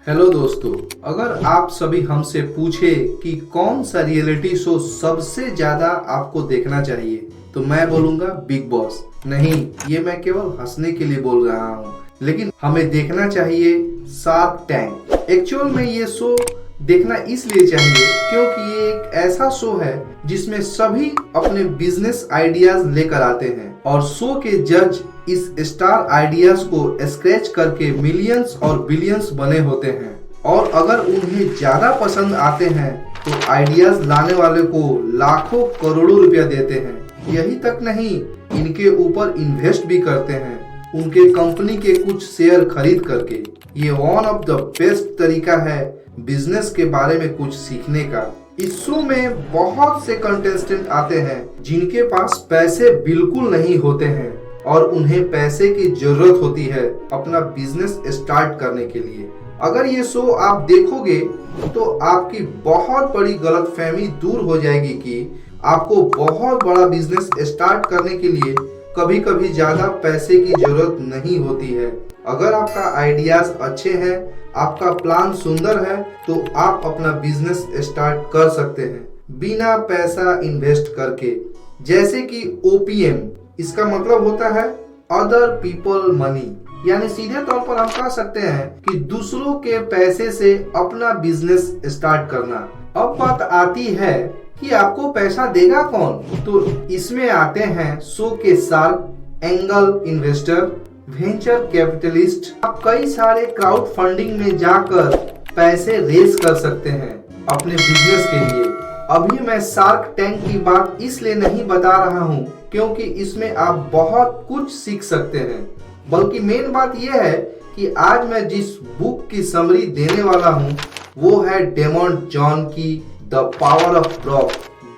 Hello दोस्तों, अगर आप सभी हमसे पूछे कि कौन सा रियलिटी शो सबसे ज्यादा आपको देखना चाहिए तो मैं बोलूंगा बिग बॉस। नहीं, ये मैं केवल हंसने के लिए बोल रहा हूँ, लेकिन हमें देखना चाहिए शार्क टैंक। एक्चुअल में ये शो देखना इसलिए चाहिए क्योंकि ये एक ऐसा शो है जिसमें सभी अपने बिजनेस आइडियाज लेकर आते हैं और शो के जज इस स्टार आइडियाज को स्क्रैच करके मिलियंस और बिलियंस बने होते हैं और अगर उन्हें ज्यादा पसंद आते हैं तो आइडियाज लाने वाले को लाखों करोड़ों रुपया देते हैं। यही तक नहीं, इनके ऊपर इन्वेस्ट भी करते हैं उनके कंपनी के कुछ शेयर खरीद करके। ये वन ऑफ द बेस्ट तरीका है बिजनेस के बारे में कुछ सीखने का। इस शो में बहुत से कंटेस्टेंट आते हैं जिनके पास पैसे बिल्कुल नहीं होते हैं और उन्हें पैसे की जरूरत होती है अपना बिजनेस स्टार्ट करने के लिए। अगर ये शो आप देखोगे तो आपकी बहुत बड़ी गलतफहमी दूर हो जाएगी कि आपको बहुत बड़ा बिजनेस स्टार्ट करने के लिए कभी कभी ज्यादा पैसे की जरूरत नहीं होती है। अगर आपका आइडियाज अच्छे हैं, आपका प्लान सुंदर है, तो आप अपना बिजनेस स्टार्ट कर सकते हैं बिना पैसा इन्वेस्ट करके। जैसे कि OPM, इसका मतलब होता है अदर पीपल मनी, यानी सीधे तौर पर हम कह सकते हैं कि दूसरों के पैसे से अपना बिजनेस स्टार्ट करना। अब बात आती है कि आपको पैसा देगा कौन, तो इसमें आते हैं शो के shark, angle investor, venture capitalist. आप कई सारे क्राउड फंडिंग में जाकर पैसे रेज कर सकते हैं अपने बिजनेस के लिए। अभी मैं शार्क टैंक की बात इसलिए नहीं बता रहा हूँ क्योंकि इसमें आप बहुत कुछ सीख सकते हैं, बल्कि मेन बात यह है कि आज मैं जिस बुक की समरी देने वाला हूँ वो है डेमॉन जॉन की the power of drop.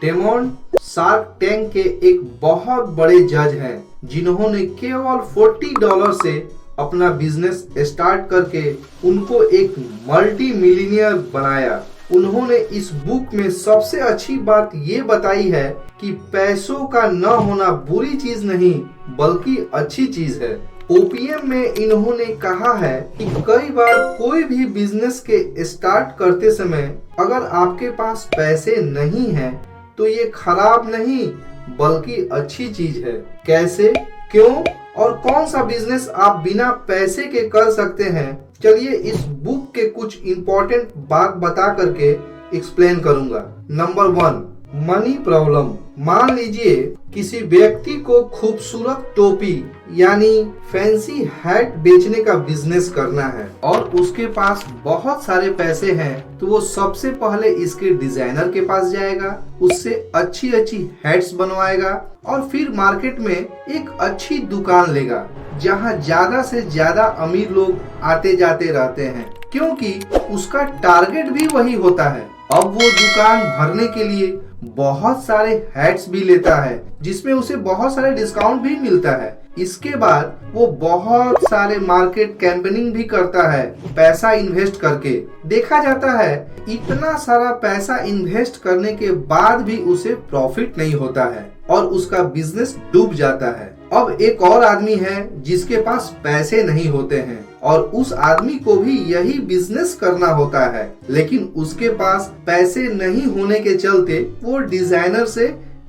Daemon shark tank के एक बहुत बड़े जज हैं जिन्होंने केवल $40 से अपना बिजनेस स्टार्ट करके उनको एक मल्टी मिलियनियर बनाया। उन्होंने इस बुक में सबसे अच्छी बात ये बताई है कि पैसों का न होना बुरी चीज नहीं बल्कि अच्छी चीज है। OPM में इन्होंने कहा है कि कई बार कोई भी बिजनेस के स्टार्ट करते समय अगर आपके पास पैसे नहीं हैं तो ये खराब नहीं बल्कि अच्छी चीज है। कैसे, क्यों और कौन सा बिजनेस आप बिना पैसे के कर सकते हैं, चलिए इस बुक के कुछ इंपॉर्टेंट बात बता करके एक्सप्लेन करूंगा। Number 1, money problem. मान लीजिए किसी व्यक्ति को खूबसूरत टोपी यानी फैंसी हैट बेचने का बिजनेस करना है और उसके पास बहुत सारे पैसे हैं, तो वो सबसे पहले इसके डिजाइनर के पास जाएगा, उससे अच्छी अच्छी हैट्स बनवाएगा और फिर मार्केट में एक अच्छी दुकान लेगा जहां ज्यादा से ज्यादा अमीर लोग आते जाते रहते हैं क्योंकि उसका टारगेट भी वही होता है। अब वो दुकान भरने के लिए बहुत सारे हैट्स भी लेता है जिसमें उसे बहुत सारे डिस्काउंट भी मिलता है। इसके बाद वो बहुत सारे मार्केट कैंपेनिंग भी करता है पैसा इन्वेस्ट करके। देखा जाता है इतना सारा पैसा इन्वेस्ट करने के बाद भी उसे प्रॉफिट नहीं होता है और उसका बिजनेस डूब जाता है। अब एक और आदमी है जिसके पास पैसे नहीं होते हैं और उस आदमी को भी यही बिजनेस करना होता है, लेकिन उसके पास पैसे नहीं होने के चलते वो डिजाइनर से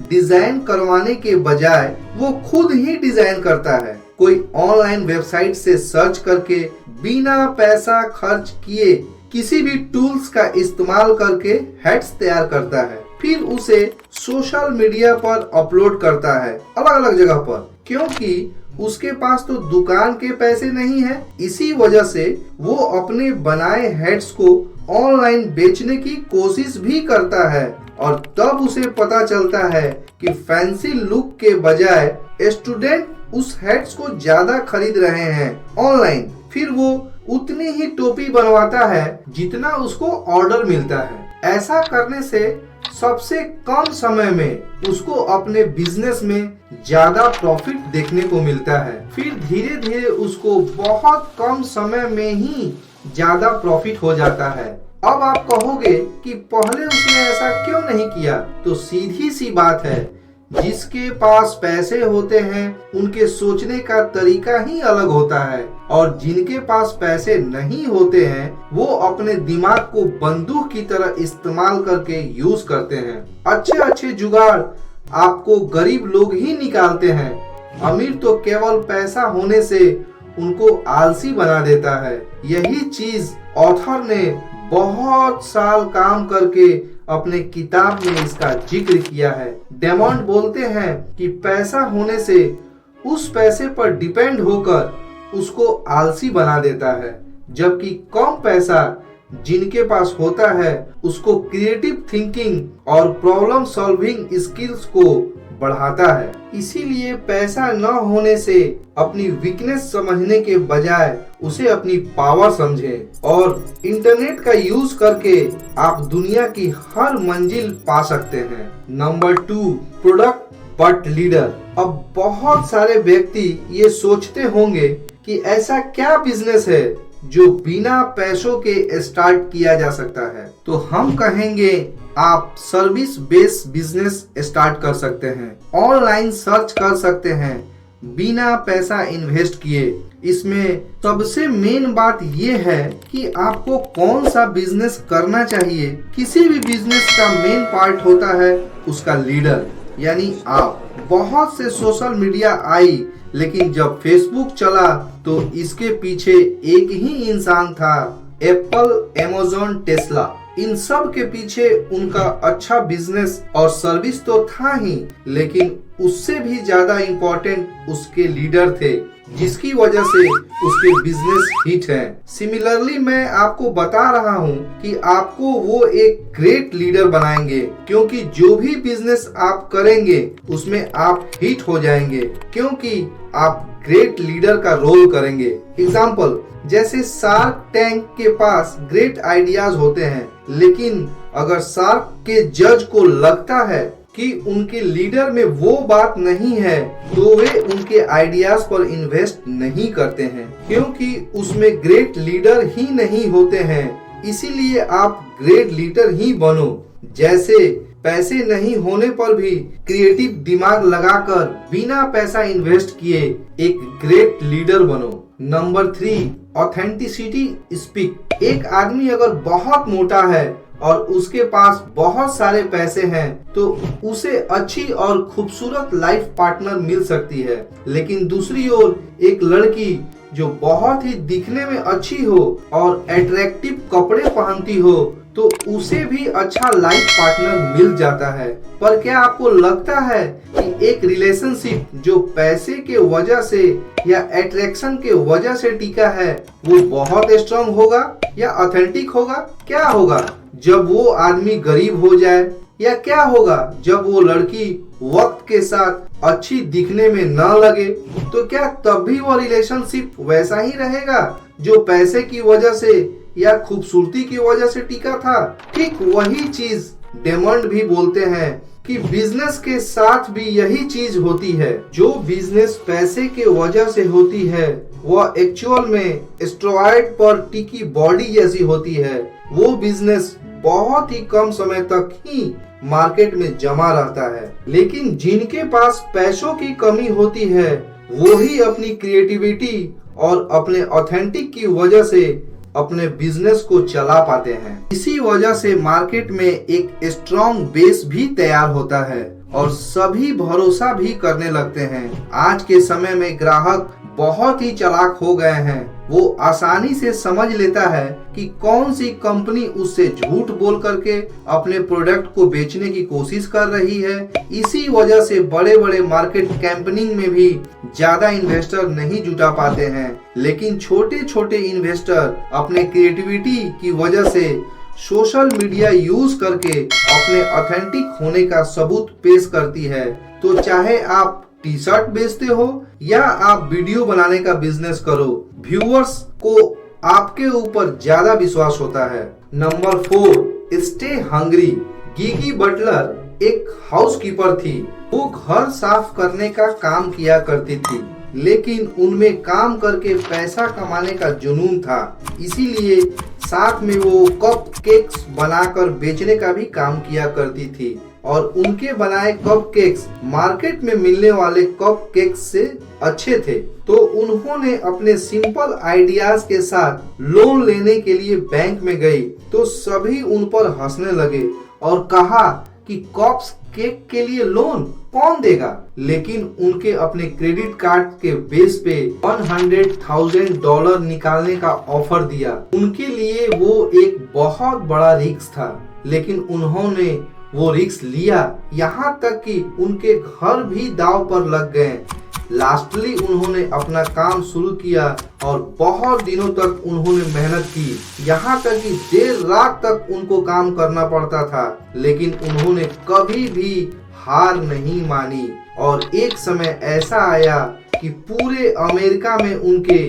डिजाइन करवाने के बजाय वो खुद ही डिजाइन करता है। कोई ऑनलाइन वेबसाइट से सर्च करके बिना पैसा खर्च किए किसी भी टूल्स का इस्तेमाल करके हैट्स तैयार करता है, फिर उसे सोशल मीडिया पर अपलोड करता है अलग अलग जगह पर, क्योंकि उसके पास तो दुकान के पैसे नहीं है। इसी वजह से वो अपने बनाए हैट्स को ऑनलाइन बेचने की कोशिश भी करता है और तब उसे पता चलता है कि फैंसी लुक के बजाय स्टूडेंट उस हैट्स को ज्यादा खरीद रहे हैं ऑनलाइन। फिर वो उतनी ही टोपी बनवाता है जितना उसको ऑर्डर मिलता है। ऐसा करने से सबसे कम समय में उसको अपने बिजनेस में ज्यादा प्रॉफिट देखने को मिलता है। फिर धीरे धीरे उसको बहुत कम समय में ही ज्यादा प्रॉफिट हो जाता है। अब आप कहोगे कि पहले उसने ऐसा क्यों नहीं किया, तो सीधी सी बात है जिसके पास पैसे होते हैं उनके सोचने का तरीका ही अलग होता है, और जिनके पास पैसे नहीं होते हैं वो अपने दिमाग को बंदूक की तरह इस्तेमाल करके यूज करते हैं। अच्छे अच्छे जुगाड़ आपको गरीब लोग ही निकालते हैं। अमीर तो केवल पैसा होने से उनको आलसी बना देता है। यही चीज ऑथर ने बहुत साल काम करके अपने किताब में इसका जिक्र किया है। डेमोंड बोलते हैं कि पैसा होने से उस पैसे पर डिपेंड होकर उसको आलसी बना देता है, जबकि कम पैसा जिनके पास होता है उसको क्रिएटिव थिंकिंग और प्रॉब्लम सॉल्विंग स्किल्स को बढ़ाता है। इसीलिए पैसा न होने से अपनी वीकनेस समझने के बजाय उसे अपनी पावर समझें, और इंटरनेट का यूज करके आप दुनिया की हर मंजिल पा सकते हैं। Number 2, product but leader. अब बहुत सारे व्यक्ति ये सोचते होंगे कि ऐसा क्या बिजनेस है जो बिना पैसों के स्टार्ट किया जा सकता है। तो हम कहेंगे आप सर्विस बेस्ड बिजनेस स्टार्ट कर सकते हैं, ऑनलाइन सर्च कर सकते हैं बिना पैसा इन्वेस्ट किए। इसमें सबसे मेन बात यह है कि आपको कौन सा बिजनेस करना चाहिए। किसी भी बिजनेस का मेन पार्ट होता है उसका लीडर, यानी आप। बहुत से सोशल मीडिया आई, लेकिन जब फेसबुक चला तो इसके पीछे एक ही इंसान था, एप्पल, अमेज़न, टेस्ला। इन सब के पीछे उनका अच्छा बिजनेस और सर्विस तो था ही, लेकिन उससे भी ज्यादा इम्पोर्टेंट उसके लीडर थे, जिसकी वजह से उसके बिजनेस हिट है। सिमिलरली मैं आपको बता रहा हूँ कि आपको वो एक ग्रेट लीडर बनाएंगे, क्योंकि जो भी बिजनेस आप करेंगे उसमें आप हिट हो जाएंगे, क्योंकि आप ग्रेट लीडर का रोल करेंगे। एग्जाम्पल, जैसे शार्क टैंक के पास ग्रेट आइडियाज होते हैं, लेकिन अगर शार्क के जज को लगता है कि उनके लीडर में वो बात नहीं है तो वे उनके आइडियाज पर इन्वेस्ट नहीं करते हैं, क्योंकि उसमें ग्रेट लीडर ही नहीं होते हैं। इसीलिए आप ग्रेट लीडर ही बनो। जैसे पैसे नहीं होने पर भी क्रिएटिव दिमाग लगाकर बिना पैसा इन्वेस्ट किए एक ग्रेट लीडर बनो। Number 3, authenticity speak. एक आदमी अगर बहुत मोटा है और उसके पास बहुत सारे पैसे हैं तो उसे अच्छी और खूबसूरत लाइफ पार्टनर मिल सकती है, लेकिन दूसरी ओर एक लड़की जो बहुत ही दिखने में अच्छी हो और अट्रैक्टिव कपड़े पहनती हो तो उसे भी अच्छा लाइफ पार्टनर मिल जाता है। पर क्या आपको लगता है कि एक रिलेशनशिप जो पैसे के वजह से या अट्रैक्शन के वजह से टिका है वो बहुत स्ट्रांग होगा या ऑथेंटिक होगा? क्या होगा जब वो आदमी गरीब हो जाए, या क्या होगा जब वो लड़की वक्त के साथ अच्छी दिखने में न लगे? तो क्या तब भी वो रिलेशनशिप वैसा ही रहेगा जो पैसे की वजह से या खूबसूरती की वजह से टिका था? ठीक वही चीज डेमंड भी बोलते हैं कि बिजनेस के साथ भी यही चीज होती है। जो बिजनेस पैसे के वजह से होती है वह एक्चुअल में स्टेरॉयड पर टिकी बॉडी जैसी होती है। वो बिजनेस बहुत ही कम समय तक ही मार्केट में जमा रहता है, लेकिन जिनके पास पैसों की कमी होती है वो ही अपनी क्रिएटिविटी और अपने ऑथेंटिक की वजह से अपने बिजनेस को चला पाते हैं। इसी वजह से मार्केट में एक स्ट्रॉन्ग बेस भी तैयार होता है और सभी भरोसा भी करने लगते हैं। आज के समय में ग्राहक बहुत ही चालाक हो गए हैं। वो आसानी से समझ लेता है कि कौन सी कंपनी उससे झूठ बोल करके अपने प्रोडक्ट को बेचने की कोशिश कर रही है। इसी वजह से बड़े बड़े मार्केट कैंपेनिंग में भी ज्यादा इन्वेस्टर नहीं जुटा पाते हैं, लेकिन छोटे छोटे इन्वेस्टर अपने क्रिएटिविटी की वजह से सोशल मीडिया यूज करके अपने ऑथेंटिक होने का सबूत पेश करती है। तो चाहे आप टी शर्ट बेचते हो या आप वीडियो बनाने का बिजनेस करो, व्यूअर्स को आपके ऊपर ज्यादा विश्वास होता है। Number 4, stay hungry. Gigi Butler एक हाउसकीपर थी। वो घर साफ करने का काम किया करती थी, लेकिन उनमें काम करके पैसा कमाने का जुनून था, इसीलिए साथ में वो कप केक्स बनाकर बेचने का भी काम किया करती थी। और उनके बनाए कपकेक्स मार्केट में मिलने वाले कपकेक्स से अच्छे थे। तो उन्होंने अपने सिंपल आइडियाज के साथ लोन लेने के लिए बैंक में गई तो सभी उन पर हंसने लगे और कहा कि कप्स केक के लिए लोन कौन देगा। लेकिन उनके अपने क्रेडिट कार्ड के बेस पे $100,000 निकालने का ऑफर दिया। उनके लिए वो एक बहुत बड़ा रिस्क था, लेकिन उन्होंने वो रिस्क लिया, यहाँ तक कि उनके घर भी दांव पर लग गए। लास्टली उन्होंने अपना काम शुरू किया और बहुत दिनों तक उन्होंने मेहनत की, यहाँ तक कि देर रात तक उनको काम करना पड़ता था, लेकिन उन्होंने कभी भी हार नहीं मानी। और एक समय ऐसा आया कि पूरे अमेरिका में उनके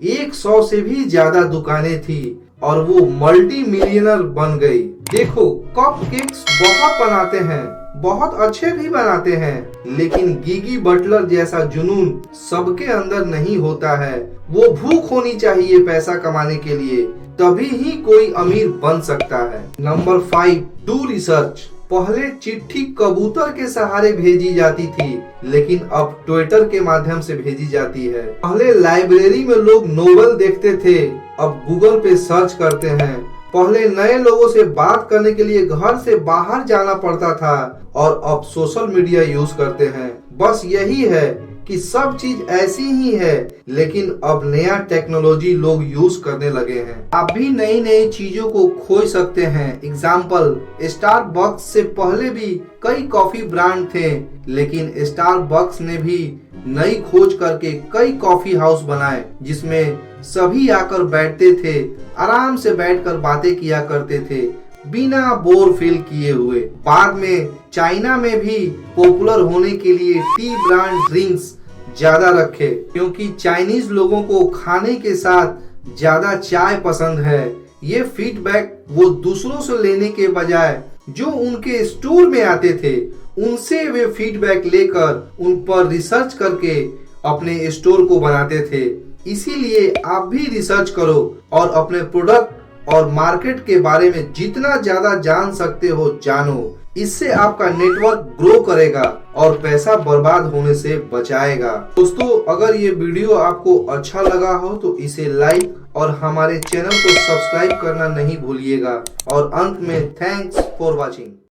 100 से भी ज्यादा दुकानें थी और वो मल्टी मिलियनर बन गई। देखो, कपकेक्स बहुत बनाते हैं, बहुत अच्छे भी बनाते हैं, लेकिन गिगी बटलर जैसा जुनून सबके अंदर नहीं होता है। वो भूख होनी चाहिए पैसा कमाने के लिए, तभी ही कोई अमीर बन सकता है। Number 5, do research. पहले चिट्ठी कबूतर के सहारे भेजी जाती थी, लेकिन अब ट्विटर के माध्यम से भेजी जाती है। पहले लाइब्रेरी में लोग नोवेल देखते थे, अब गूगल पे सर्च करते हैं। पहले नए लोगों से बात करने के लिए घर से बाहर जाना पड़ता था और अब सोशल मीडिया यूज करते हैं। बस यही है कि सब चीज ऐसी ही है, लेकिन अब नया टेक्नोलॉजी लोग यूज करने लगे हैं। आप भी नई नई चीजों को खोज सकते हैं। एग्जाम्पल, स्टारबक्स से पहले भी कई कॉफी ब्रांड थे, लेकिन स्टारबक्स ने भी नई खोज करके कई कॉफी हाउस बनाए जिसमें सभी आकर बैठते थे, आराम से बैठकर बातें किया करते थे बिना बोर फील किए हुए। बाद में चाइना में भी पॉपुलर होने के लिए टी ब्रांड ड्रिंक्स ज्यादा रखे, क्योंकि चाइनीज लोगों को खाने के साथ ज्यादा चाय पसंद है। ये फीडबैक वो दूसरों से लेने के बजाय जो उनके स्टोर में आते थे उनसे वे फीडबैक लेकर उन पर रिसर्च करके अपने स्टोर को बनाते थे। इसीलिए आप भी रिसर्च करो और अपने प्रोडक्ट और मार्केट के बारे में जितना ज्यादा जान सकते हो जानो। इससे आपका नेटवर्क ग्रो करेगा और पैसा बर्बाद होने से बचाएगा। दोस्तों, अगर ये वीडियो आपको अच्छा लगा हो तो इसे लाइक और हमारे चैनल को सब्सक्राइब करना नहीं भूलिएगा। और अंत में थैंक्स फॉर वॉचिंग।